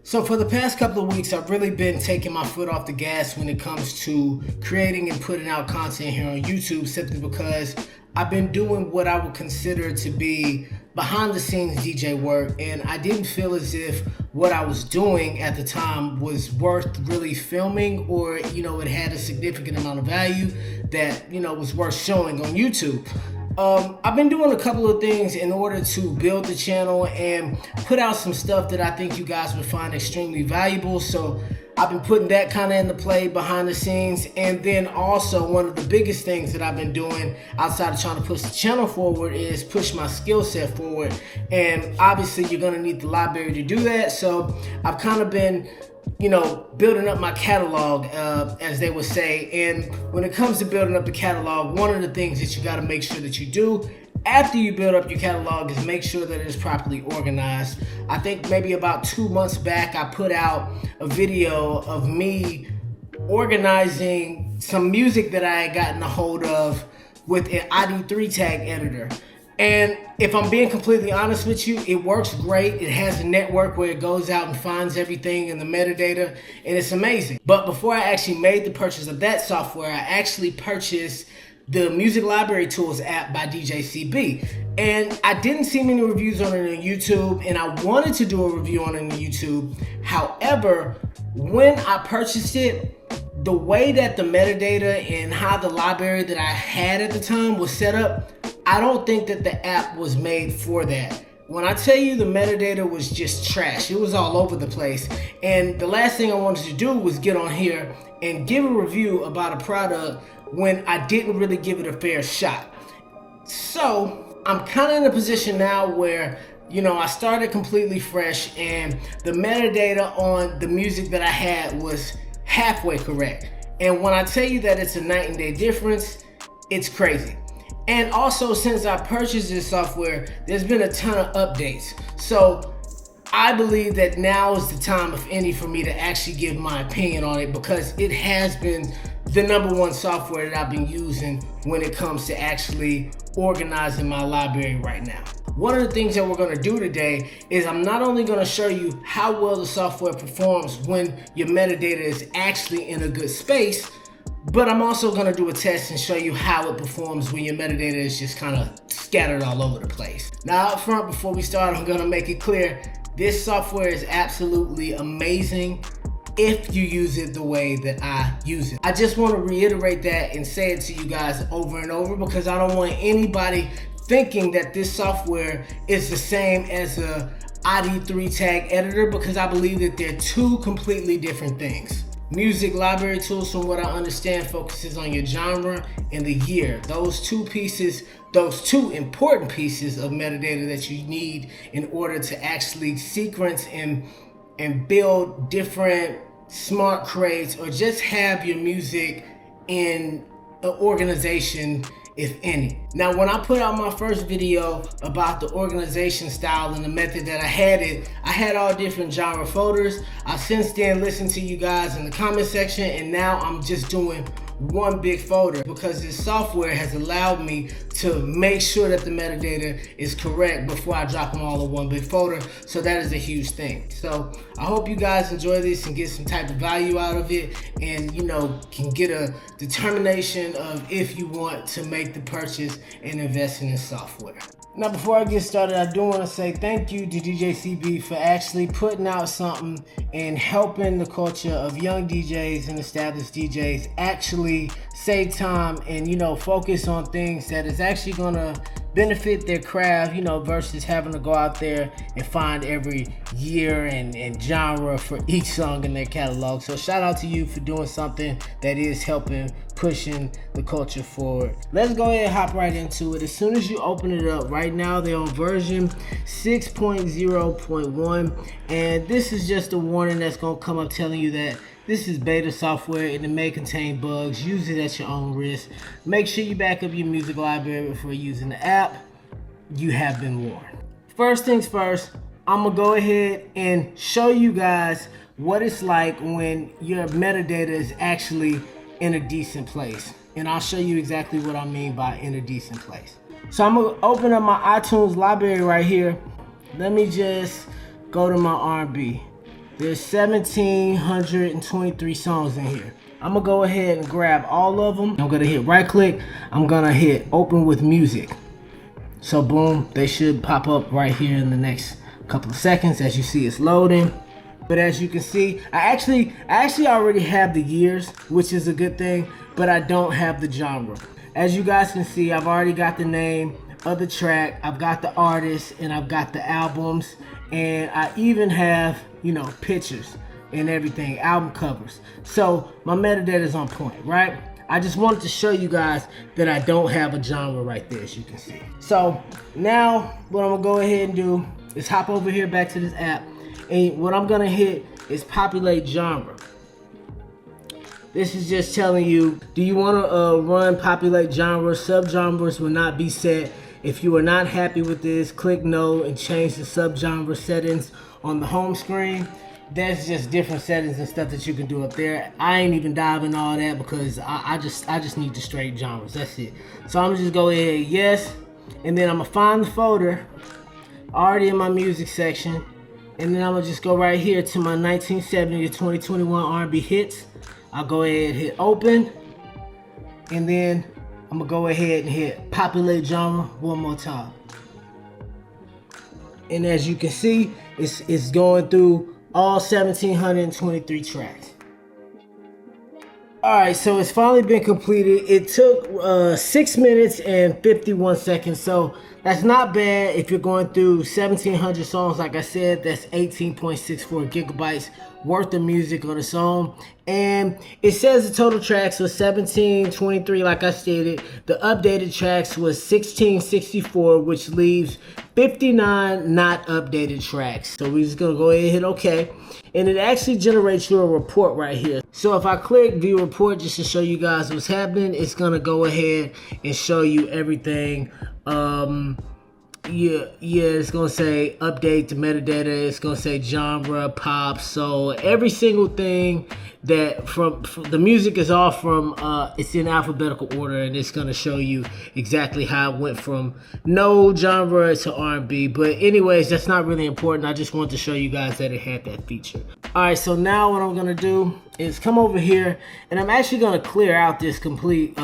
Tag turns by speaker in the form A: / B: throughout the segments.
A: So for the past couple of weeks, I've really been taking my foot off the gas when it comes to creating and putting out content here on YouTube, simply because I've been doing what I would consider to be behind the scenes DJ work, and I didn't feel as if what I was doing at the time was worth really filming, or it had a significant amount of value that was worth showing on YouTube. I've been doing a couple of things in order to build the channel and put out some stuff that I think you guys would find extremely valuable. So I've been putting that kind of into play behind the scenes. And then also one of the biggest things that I've been doing outside of trying to push the channel forward is push my skill set forward. And obviously you're going to need the library to do that. So I've kind of been building up my catalog, as they would say. And when it comes to building up the catalog, one of the things that you got to make sure that you do after you build up your catalog is make sure that it is properly organized. I think maybe about 2 months back, I put out a video of me organizing some music that I had gotten a hold of with an ID3 tag editor. And if I'm being completely honest with you, it works great. It has a network where it goes out and finds everything in the metadata, and it's amazing. But before I actually made the purchase of that software, I actually purchased the Music Library Tools app by DJ CB. And I didn't see many reviews on it on YouTube, and I wanted to do a review on it on YouTube. However, when I purchased it, the way that the metadata and how the library that I had at the time was set up, I don't think that the app was made for that. When I tell you the metadata was just trash, it was all over the place. And the last thing I wanted to do was get on here and give a review about a product when I didn't really give it a fair shot. So I'm kind of in a position now where I started completely fresh, and the metadata on the music that I had was halfway correct. And when I tell you that it's a night and day difference, it's crazy. And also, since I purchased this software, there's been a ton of updates. So I believe that now is the time, if any, for me to actually give my opinion on it, because it has been the #1 software that I've been using when it comes to actually organizing my library right now. One of the things that we're going to do today is I'm not only going to show you how well the software performs when your metadata is actually in a good space, but I'm also going to do a test and show you how it performs when your metadata is just kind of scattered all over the place. Now, up front, before we start, I'm going to make it clear, this software is absolutely amazing if you use it the way that I use it. I just want to reiterate that and say it to you guys over and over, because I don't want anybody thinking that this software is the same as a ID3 tag editor, because I believe that they're two completely different things. Music Library Tools, from what I understand, focuses on your genre and the year. Those two important pieces of metadata that you need in order to actually sequence and build different smart crates, or just have your music in an organization, if any. Now, when I put out my first video about the organization style and the method that I had all different genre folders. I've since then listened to you guys in the comment section, and now I'm just doing one big folder, because this software has allowed me to make sure that the metadata is correct before I drop them all in one big folder. So that is a huge thing. So I hope you guys enjoy this and get some type of value out of it, and can get a determination of if you want to make the purchase and invest in this software. Now, before I get started, I do want to say thank you to DJ CB for actually putting out something and helping the culture of young DJs and established DJs actually save time and, focus on things that is actually going to benefit their craft, versus having to go out there and find every year and genre for each song in their catalog. So shout out to you for doing something that is helping pushing the culture forward. Let's go ahead and hop right into it. As soon as you open it up, right now they're on version 6.0.1, and this is just a warning that's going to come up telling you that this is beta software and it may contain bugs. Use it at your own risk. Make sure you back up your music library before using the app. You have been warned. First things first, I'm gonna go ahead and show you guys what it's like when your metadata is actually in a decent place. And I'll show you exactly what I mean by in a decent place. So I'm gonna open up my iTunes library right here. Let me just go to my R&B. There's 1,723 songs in here. I'm gonna go ahead and grab all of them. I'm gonna hit right click. I'm gonna hit open with music. So boom, they should pop up right here in the next couple of seconds. As you see, it's loading. But as you can see, I actually already have the years, which is a good thing, but I don't have the genre. As you guys can see, I've already got the name of the track, I've got the artist, and I've got the albums, and I even have, you know, pictures and everything, album covers. So my metadata is on point, right? I just wanted to show you guys that I don't have a genre right there, as you can see. So now what I'm gonna go ahead and do is hop over here back to this app, and what I'm gonna hit is populate genre. This is just telling you, do you wanna run populate genre? Subgenres will not be set. If you are not happy with this, click no and change the subgenre settings on the home screen. There's just different settings and stuff that you can do up there. I ain't even diving all that because I just need the straight genres. That's it. So I'm gonna just go ahead, yes, and then I'm gonna find the folder already in my music section, and then I'm gonna just go right here to my 1970 to 2021 R&B hits. I'll go ahead and hit open, and then I'm gonna go ahead and hit populate genre one more time. And as you can see, it's going through all 1,723 tracks. All right, so it's finally been completed. It took 6 minutes and 51 seconds, so that's not bad. If you're going through 1,700 songs, like I said, that's 18.64 gigabytes worth of music on its own. And it says the total tracks was 1,723, like I stated. The updated tracks was 1,664, which leaves 59 not updated tracks. So we're just gonna go ahead and hit OK. And it actually generates you a report right here. So if I click view report just to show you guys what's happening, it's gonna go ahead and show you everything. It's gonna say update the metadata. It's gonna say genre, pop, soul, every single thing that from the music is all from. It's in alphabetical order, and it's gonna show you exactly how it went from no genre to R&B. But anyways, that's not really important. I just wanted to show you guys that it had that feature. All right, so now what I'm gonna do is come over here, and I'm actually gonna clear out this complete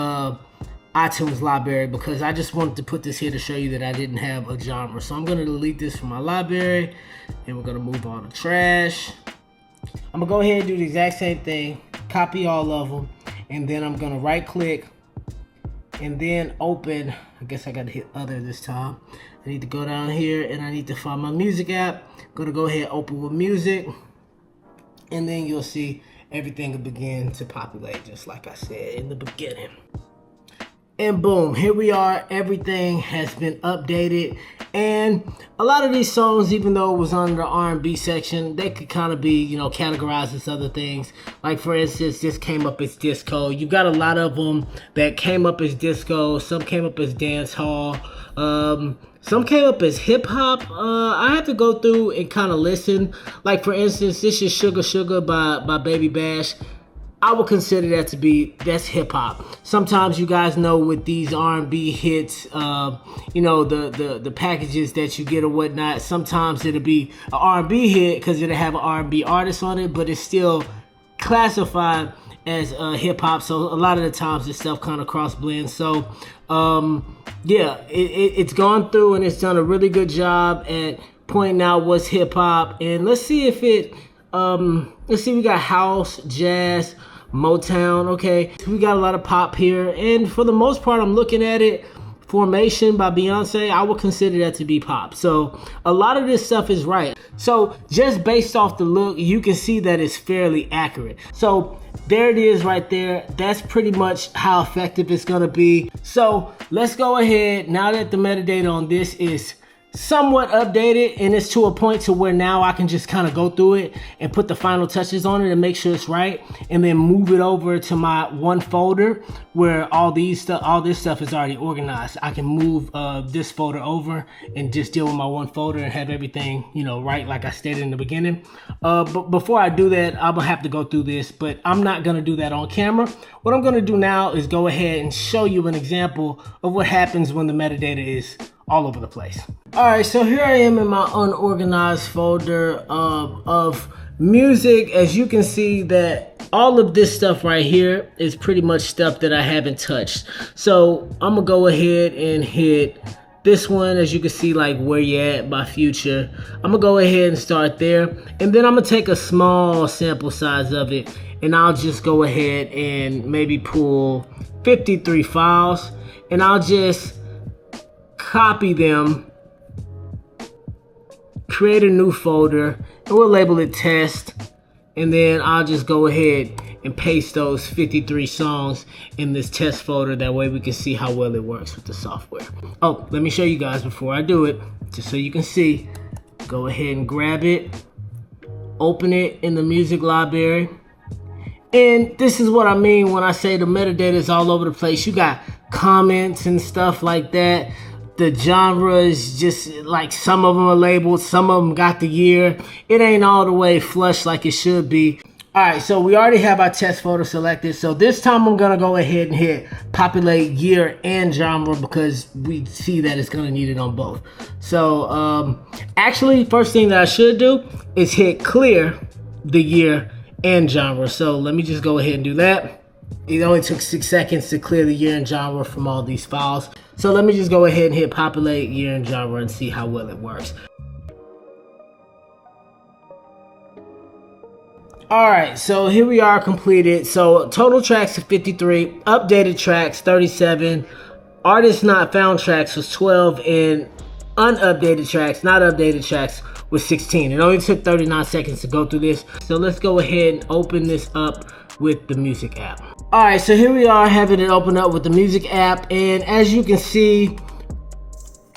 A: iTunes library because I just wanted to put this here to show you that I didn't have a genre. So I'm going to delete this from my library, and we're going to move on to trash. I'm going to go ahead and do the exact same thing, copy all of them, and then I'm going to right click and then open. I guess I got to hit other this time. I need to go down here and I need to find my music app. I'm going to go ahead and open with music, and then you'll see everything will begin to populate just like I said in the beginning. And boom, here we are. Everything has been updated. And a lot of these songs, even though it was under the R&B section, they could kind of be, you know, categorized as other things. Like, for instance, this came up as disco. You've got a lot of them that came up as disco. Some came up as dance hall. Some came up as hip hop. I have to go through and kind of listen. Like, for instance, this is Sugar Sugar by Baby Bash. I would consider that to be, that's hip hop. Sometimes you guys know with these R&B hits, you know, the packages that you get or whatnot, sometimes it'll be an R&B hit because it'll have an R&B artist on it, but it's still classified as hip hop. So a lot of the times this stuff kind of cross blends. So yeah, it's gone through and it's done a really good job at pointing out what's hip hop. And let's see if it, let's see, we got house, jazz, Motown. Okay, we got a lot of pop here, and for the most part, I'm looking at it. Formation by Beyonce, I would consider that to be pop. So a lot of this stuff is right. So just based off the look, you can see that it's fairly accurate. So there it is right there. That's pretty much how effective it's gonna be. So let's go ahead, now that the metadata on this is somewhat updated and it's to a point to where now I can just kind of go through it and put the final touches on it and make sure it's right, and then move it over to my one folder where all this stuff is already organized. I can move this folder over and just deal with my one folder and have everything, you know, right, like I stated in the beginning. But before I do that, I'm gonna have to go through this, but I'm not gonna do that on camera. What I'm gonna do now is go ahead and show you an example of what happens when the metadata is all over the place. All right, so here I am in my unorganized folder of Music, as you can see, that all of this stuff right here is pretty much stuff that I haven't touched. So I'm gonna go ahead and hit this one. As you can see, like Where You At by Future. I'm gonna go ahead and start there, and then I'm gonna take a small sample size of it, and I'll just go ahead and maybe pull 53 files, and I'll just copy them, create a new folder, and we'll label it test, and then I'll just go ahead and paste those 53 songs in this test folder. That way we can see how well it works with the software. Oh, let me show you guys before I do it, just so you can see. Go ahead and grab it, open it in the music library. And this is what I mean when I say the metadata is all over the place. You got comments and stuff like that. The genre is just like, some of them are labeled, some of them got the year. It ain't all the way flush like it should be. All right, so we already have our test folder selected. So this time I'm gonna go ahead and hit populate year and genre, because we see that it's gonna need it on both. So actually, first thing that I should do is hit clear the year and genre. So let me just go ahead and do that. It only took 6 seconds to clear the year and genre from all these files. So let me just go ahead and hit populate year and genre and see how well it works. All right, so here we are completed. So total tracks are 53, updated tracks 37, artists not found tracks was 12, and unupdated tracks, not updated tracks, was 16. It only took 39 seconds to go through this. So let's go ahead and open this up with the music app. All right, so here we are having it open up with the music app, and as you can see,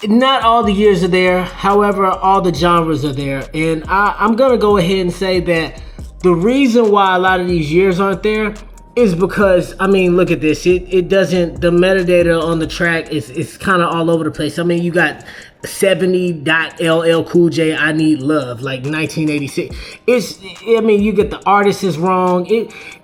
A: not all the years are there. However, all the genres are there, and I'm gonna go ahead and say that the reason why a lot of these years aren't there is because, I mean, look at this. It doesn't, the metadata on the track is kind of all over the place. I mean, you got 70.LL Cool J, I Need Love, like 1986. I mean, you get the artist is wrong.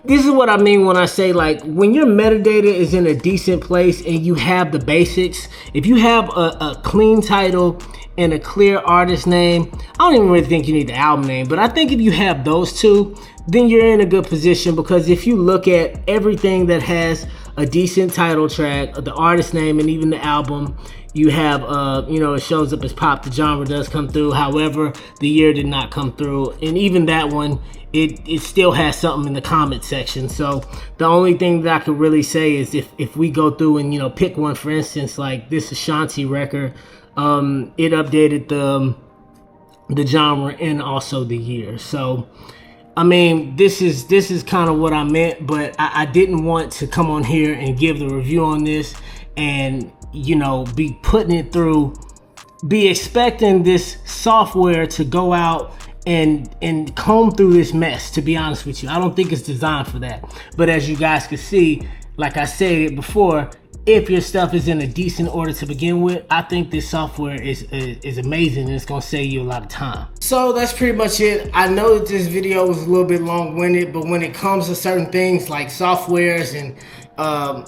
A: This is what I mean when I say, like, when your metadata is in a decent place and you have the basics, if you have a clean title and a clear artist name, I don't even really think you need the album name, but I think if you have those two, then you're in a good position. Because if you look at everything that has a decent title track, the artist name, and even the album, you have, you know, it shows up as pop, the genre does come through. However, the year did not come through. And even that one, it still has something in the comment section. So the only thing that I could really say is if we go through and, you know, pick one, for instance, like this Ashanti record, it updated the genre and also the year. So I mean, this is kind of what I meant, but I didn't want to come on here and give the review on this and, you know, be putting it through, be expecting this software to go out and comb through this mess. To be honest with you, I don't think it's designed for that. But as you guys can see, like I said it before, if your stuff is in a decent order to begin with, I think this software is amazing, and it's gonna save you a lot of time. So that's pretty much it. I know that this video was a little bit long-winded, but when it comes to certain things like softwares and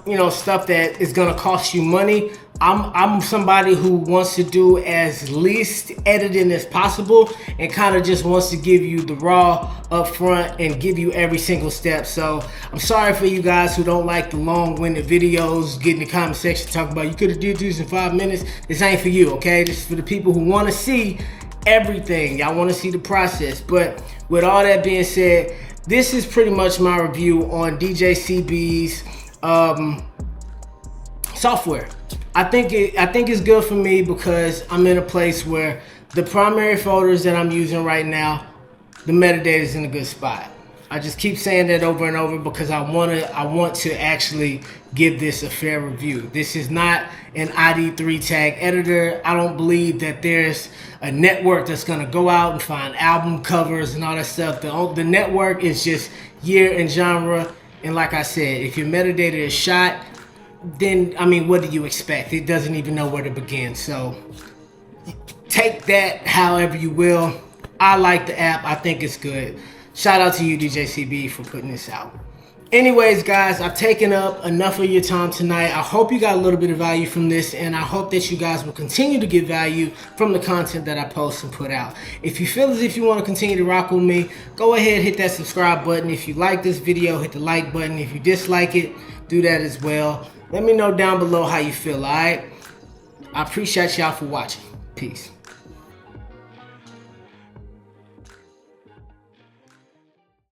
A: you know, stuff that is gonna cost you money, I'm somebody who wants to do as least editing as possible and kind of just wants to give you the raw up front and give you every single step. So I'm sorry for you guys who don't like the long-winded videos, get in the comment section talking about you could have did this in 5 minutes. This ain't for you, okay? This is for the people who want to see everything. Y'all want to see the process. But with all that being said, this is pretty much my review on DJCB's software. I think it's good for me because I'm in a place where the primary folders that I'm using right now, the metadata is in a good spot. I just keep saying that over and over because I want to actually give this a fair review. This is not an ID3 tag editor. I don't believe that there's a network that's gonna go out and find album covers and all that stuff. The network is just year and genre. And like I said, if your metadata is shot, then, I mean, what do you expect? It doesn't even know where to begin. So take that however you will. I like the app. I think it's good. Shout out to you, DJCB, for putting this out. Anyways, guys, I've taken up enough of your time tonight. I hope you got a little bit of value from this, and I hope that you guys will continue to get value from the content that I post and put out. If you feel as if you want to continue to rock with me, go ahead, hit that subscribe button. If you like this video, hit the like button. If you dislike it, do that as well. Let me know down below how you feel, all right? I appreciate y'all for watching. Peace.